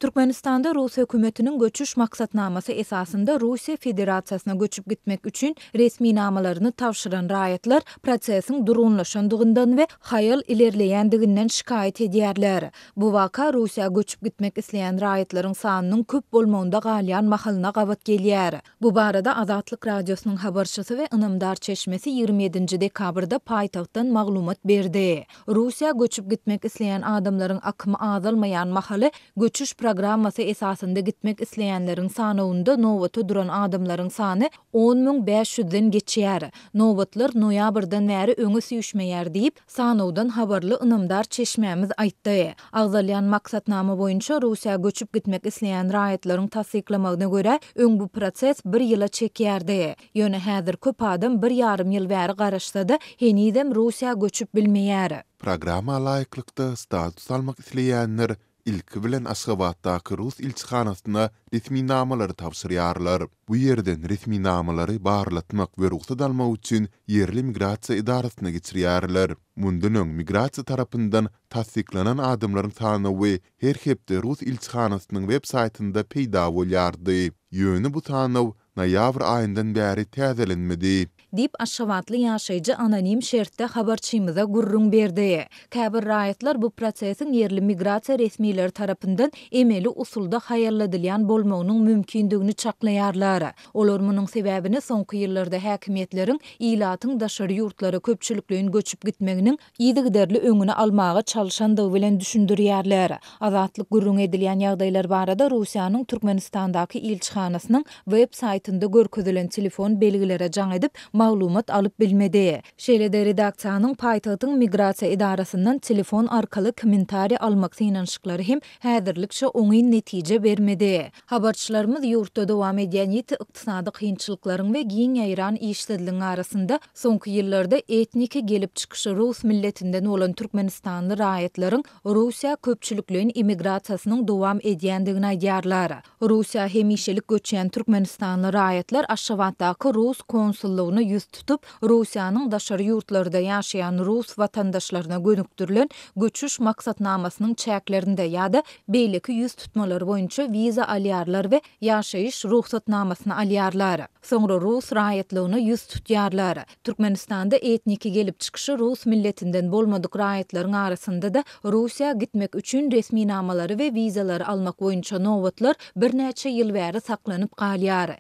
Türkmenistanda Rus hökümetinin göçüş maksatnamasy esasında Russiya Federasiyasyna göçüp gitmek üçün resmi namalaryny tawşyran raýatlar prosesiň durgunlaşandygyndan we hayal ilerleýändiginden şikayet edýärler. Bu waka Russiýa göçüp gitmek isleýän raýatlaryň sanynyň köp bolmagynda galýan mahalyna gabat gelýär. Bu barada Azatlyk radiosynyň habarçysy we ynamdar çeşmesi 27 dekabrda paýtagtdan maglumat berdi. Russiýa göçüp gitmek isleýän adamlaryň akymy azalmaýan mahaly göçüş programmasy esasında gitmek isleýänleriň sanawynda nowata duran adamlaryň sany 10.500-den geçýär. Nowatlar noýabrdan bäri öňe süýüşmeýär diýip sanawdan habarly ynamdar çeşmämiz aýtdy. Agzalýan maksatnama boýunça Russiýa göçüp gitmek isleýän raýatlaryň tasdiklamagyna görä öň bu proses 1 ýyla çekýärdi. Ýöne häzir köp adam 1,5 ýyl bäri garaşsa-da henidem Russiýa göçüp bilmeýär. Programa laýyklykda status almak isleýänler ilki bilen Aşgabatdaky Rus ilçihanasyna resmi namalary tawşyrýarlar. Bu ýerden resmi namalary barlatmak we ruhsat almak üçin yerli migrasiýa idarasyna geçirýärler. Mundan öň migrasiýa tarapyndan tasdiklanan adamlaryň sany we her hepde Rus ilçihanasynyň web saýtynda peýda bolýardy. Ýöne bu sanaw noýabr aýyndan bäri täzelenmedi. Dip Aşgabatly ýaşaýjy anonim şertde habarçymyza gurrun berdi. Käbir raýatlar bu prosesiň yerli migrasiýa resmileri tarapyndan emeli usulda haýalladylýan bolmagynyň mümkindigini çaklaýarlar. Olar munyň sebäbini soňky ýyllarda häkimetleriň ilatyň daşary ýurtlary köpçülikligiň göçüp gitmeginiň ýygyderli öňüne almagy çalşandygy bilen düşündirýärler. Azatlyk gurrun edilýän ýagdaýlar barada Russiýanyň Türkmenistandaky ilçihanasynyň web saýtynda görkezilen telefon belgilere jaň edip maglumat alyp bilmedi. Şeýle-de redaksiýanyň paýtagtyň migrasiýa idarasyndan telefon arkaly kommentari almak synanşyklary hem häzirlikçe oňy netije bermedi. Habarçylarymyz ýurtda dowam edýän ýeti ykdysady kynçylyklaryň we giň ýaýran işlediligiň arasynda soňky ýyllarda etniki gelip çykyşy Rus milletinden bolan Türkmenistanly raýatlaryň Russiýa köpçülikligiň immigrasiýasynyň dowam edýändigini aýdýarlar. Russiýa hemişelik göçýän Türkmenistanly raýatlar Aşgabatdaky Rus konsullugyna ýüz tutup Russiýanyň daşary ýurtlarynda ýaşaýan Rus watandaşlaryna gönükdirilen göçüş maksatnamasynyň çäklerinde ýa-da beýleki ýüz tutmalary boýunça wiza alýarlar we ýaşaýyş ruhsatnamasyny alýarlar. Soňra Rus raýatlygyna ýüz tutýarlar. Türkmenistanda etniki gelip çykyşy Rus milletinden bolmadyk raýatlaryň arasynda da Russiýa gitmek üçin resmi namalary we wizalary almak boýunça nowatlar bir näçe ýyl bäri saklanyp galýar.